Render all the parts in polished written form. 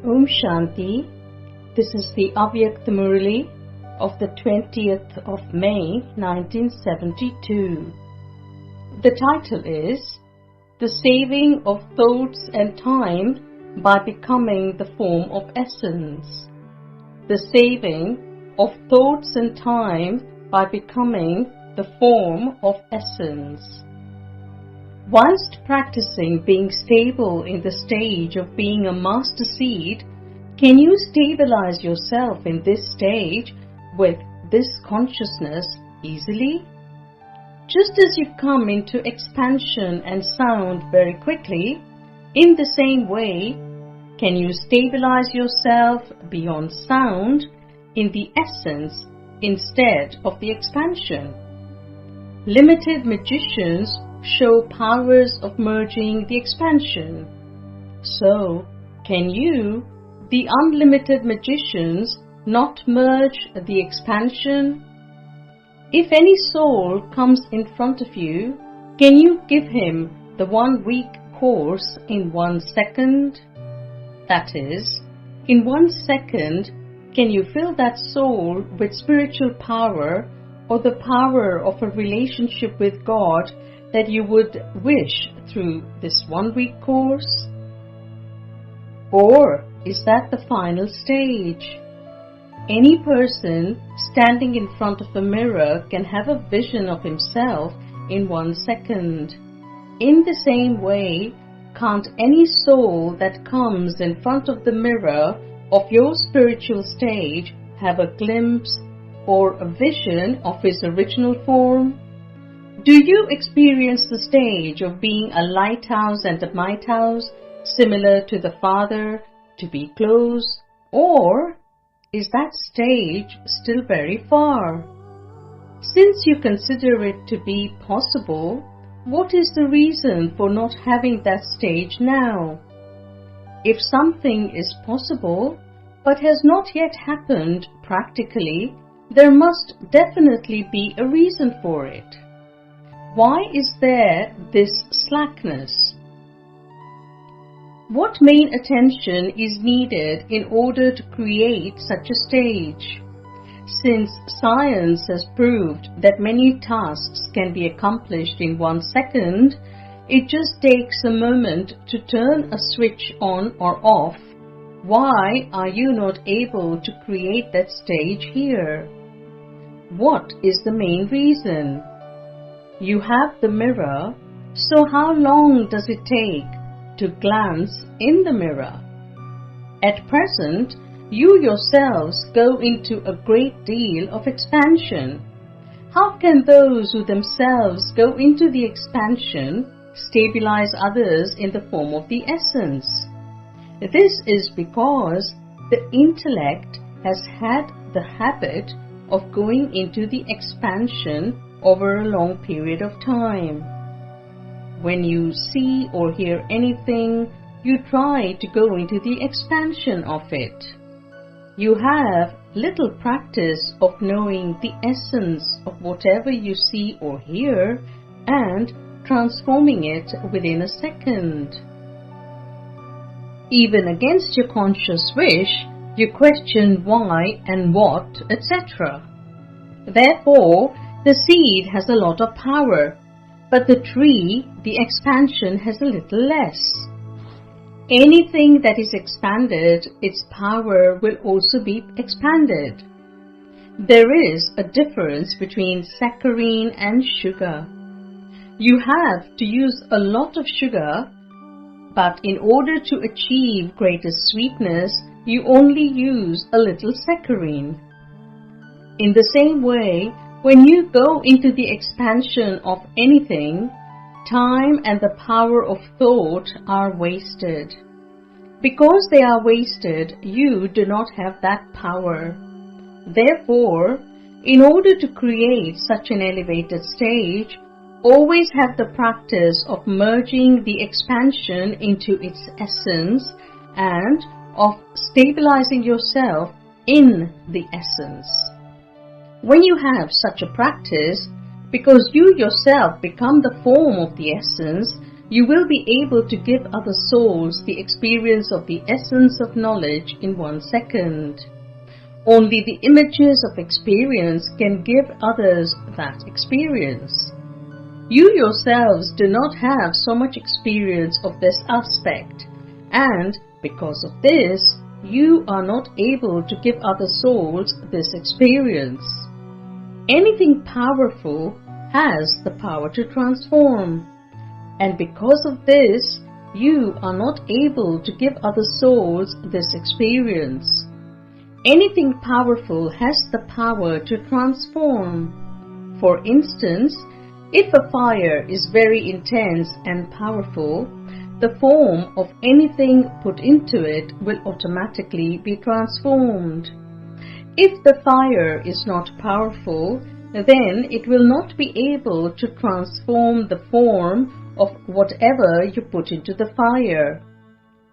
Om Shanti. This is the avyakt Murali of the 20th of May 1972. The title is The Saving of Thoughts and Time by Becoming the Form of Essence. The saving of thoughts and time by becoming the form of essence. Whilst practicing being stable in the stage of being a master seed, can you stabilize yourself in this stage with this consciousness easily? Just as you come into expansion and sound very quickly, in the same way, can you stabilize yourself beyond sound in the essence instead of the expansion? Limited magicians show powers of merging the expansion. So, can you, the unlimited magicians, not merge the expansion? If any soul comes in front of you, can you give him the 1 week course in 1 second? That is, in 1 second, can you fill that soul with spiritual power or the power of a relationship with God that you would wish through this 1 week course? Or is that the final stage? Any person standing in front of a mirror can have a vision of himself in 1 second. In the same way, can't any soul that comes in front of the mirror of your spiritual stage have a glimpse or a vision of his original form? Do you experience the stage of being a lighthouse and a mighthouse, similar to the Father, to be close, or is that stage still very far? Since you consider it to be possible, what is the reason for not having that stage now? If something is possible, but has not yet happened practically, there must definitely be a reason for it. Why is there this slackness? What main attention is needed in order to create such a stage? Since science has proved that many tasks can be accomplished in 1 second, it just takes a moment to turn a switch on or off. Why are you not able to create that stage here? What is the main reason? You have the mirror, so how long does it take to glance in the mirror? At present, you yourselves go into a great deal of expansion. How can those who themselves go into the expansion stabilize others in the form of the essence? This is because the intellect has had the habit of going into the expansion over a long period of time. When you see or hear anything, you try to go into the expansion of it. You have little practice of knowing the essence of whatever you see or hear and transforming it within a second. Even against your conscious wish, you question why and what, etc. Therefore, the seed has a lot of power, but the tree, the expansion, has a little less. Anything that is expanded, its power will also be expanded. There is a difference between saccharine and sugar. You have to use a lot of sugar, but in order to achieve greater sweetness, you only use a little saccharine. In the same way, when you go into the expansion of anything, time and the power of thought are wasted. Because they are wasted, you do not have that power. Therefore, in order to create such an elevated stage, always have the practice of merging the expansion into its essence and of stabilizing yourself in the essence. When you have such a practice, because you yourself become the form of the essence, you will be able to give other souls the experience of the essence of knowledge in 1 second. Only the images of experience can give others that experience. You yourselves do not have so much experience of this aspect, and because of this, you are not able to give other souls this experience. Anything powerful has the power to transform, and because of this, you are not able to give other souls this experience. Anything powerful has the power to transform. For instance, if a fire is very intense and powerful, the form of anything put into it will automatically be transformed. If the fire is not powerful, then it will not be able to transform the form of whatever you put into the fire.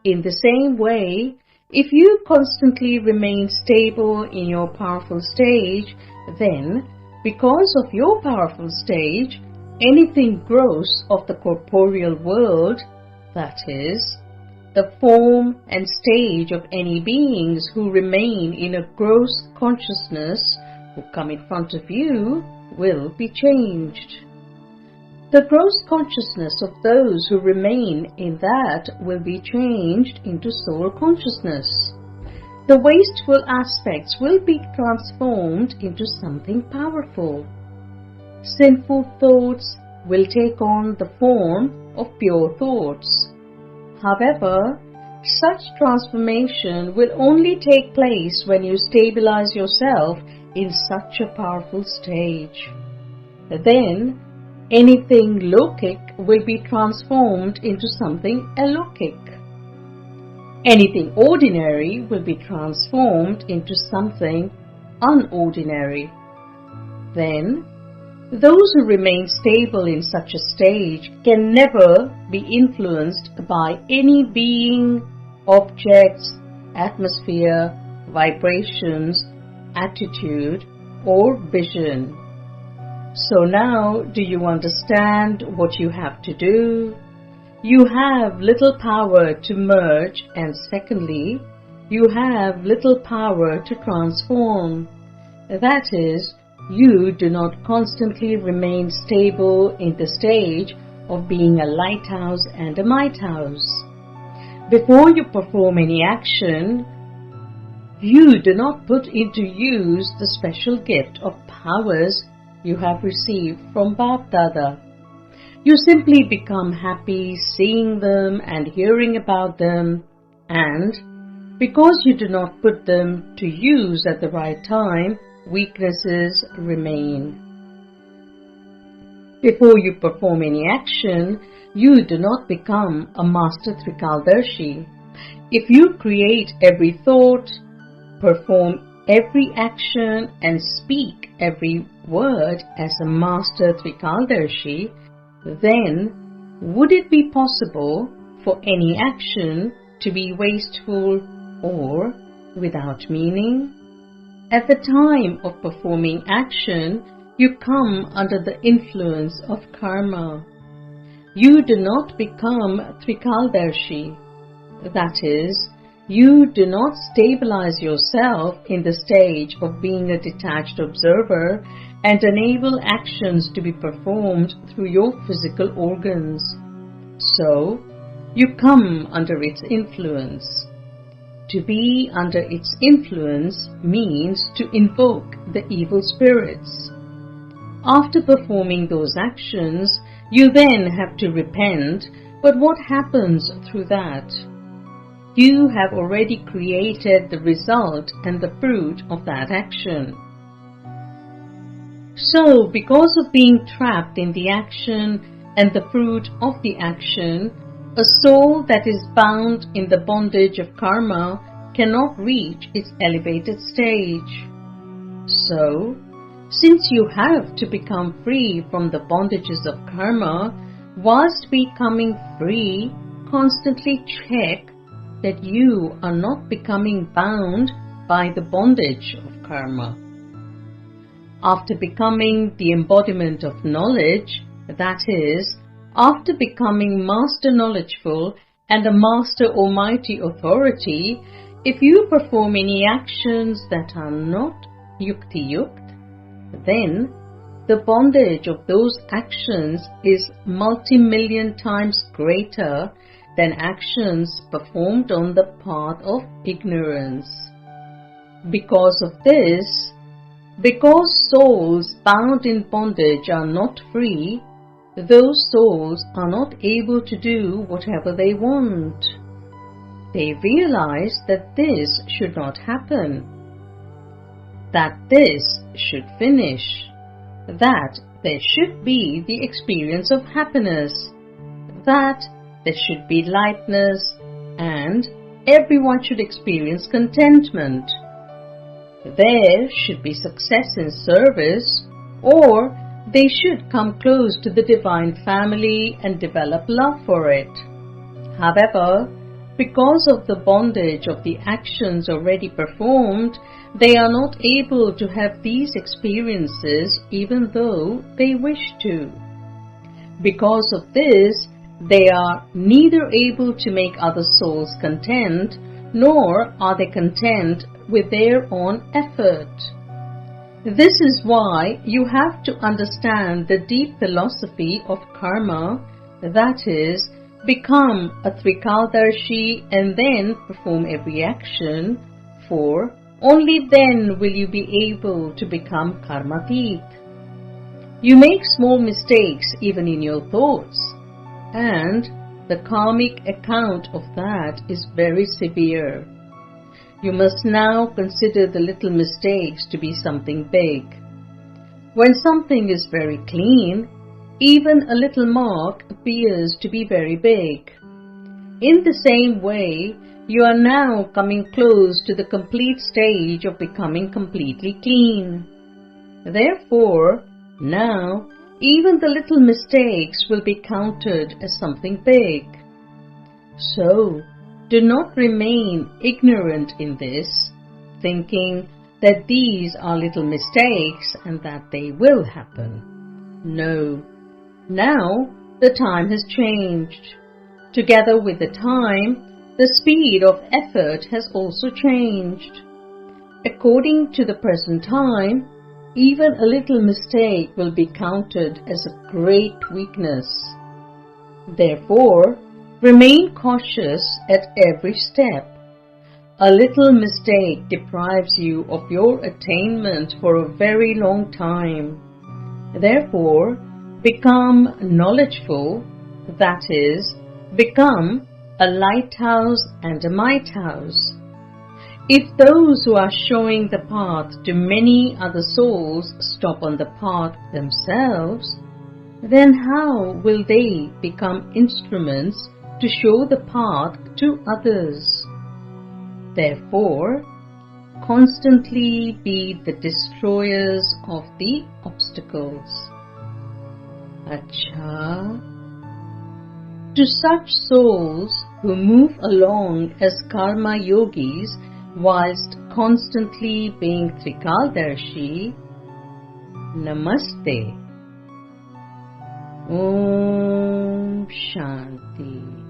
In the same way, if you constantly remain stable in your powerful stage, then, because of your powerful stage, anything gross of the corporeal world, that is, the form and stage of any beings who remain in a gross consciousness who come in front of you, will be changed. The gross consciousness of those who remain in that will be changed into soul consciousness. The wasteful aspects will be transformed into something powerful. Sinful thoughts will take on the form of pure thoughts. However, such transformation will only take place when you stabilize yourself in such a powerful stage. Then, anything lokic will be transformed into something alokik. Anything ordinary will be transformed into something unordinary. Then, those who remain stable in such a stage can never be influenced by any being, objects, atmosphere, vibrations, attitude, or vision. So now, do you understand what you have to do? You have little power to merge, and secondly, you have little power to transform. That is, you do not constantly remain stable in the stage of being a lighthouse and a mighthouse. Before you perform any action, you do not put into use the special gift of powers you have received from Bap Dada. You simply become happy seeing them and hearing about them, and because you do not put them to use at the right time, weaknesses remain. Before you perform any action, you do not become a master Trikaldarshi. If you create every thought, perform every action and speak every word as a master Trikaldarshi, then would it be possible for any action to be wasteful or without meaning? At the time of performing action, you come under the influence of karma. You do not become Trikaldarshi. That is, you do not stabilize yourself in the stage of being a detached observer and enable actions to be performed through your physical organs. So, you come under its influence. To be under its influence means to invoke the evil spirits. After performing those actions, you then have to repent, but what happens through that? You have already created the result and the fruit of that action. So, because of being trapped in the action and the fruit of the action, a soul that is bound in the bondage of karma cannot reach its elevated stage. So, since you have to become free from the bondages of karma, whilst becoming free, constantly check that you are not becoming bound by the bondage of karma. After becoming the embodiment of knowledge, that is, after becoming master knowledgeful and a master almighty authority, if you perform any actions that are not yukti-yukt, then the bondage of those actions is multi-million times greater than actions performed on the path of ignorance. Because of this, because souls bound in bondage are not free, those souls are not able to do whatever they want. They realize that this should not happen, that this should finish, that there should be the experience of happiness, that there should be lightness, and everyone should experience contentment. There should be success in service, or they should come close to the divine family and develop love for it. However, because of the bondage of the actions already performed, they are not able to have these experiences even though they wish to. Because of this, they are neither able to make other souls content, nor are they content with their own effort. This is why you have to understand the deep philosophy of karma, that is, become a Trikaldarshi and then perform every action, for only then will you be able to become karmatit. You make small mistakes even in your thoughts, and the karmic account of that is very severe. You must now consider the little mistakes to be something big. When something is very clean, even a little mark appears to be very big. In the same way, you are now coming close to the complete stage of becoming completely clean. Therefore, now, even the little mistakes will be counted as something big. So, do not remain ignorant in this, thinking that these are little mistakes and that they will happen. No. Now, the time has changed. Together with the time, the speed of effort has also changed. According to the present time, even a little mistake will be counted as a great weakness. Therefore, remain cautious at every step. A little mistake deprives you of your attainment for a very long time. Therefore, become knowledgeful, that is, become a lighthouse and a might house. If those who are showing the path to many other souls stop on the path themselves, then how will they become instruments to show the path to others? Therefore, constantly be the destroyers of the obstacles. Acha. To such souls who move along as karma yogis whilst constantly being Trikaldarshi, Namaste. Om Shanti.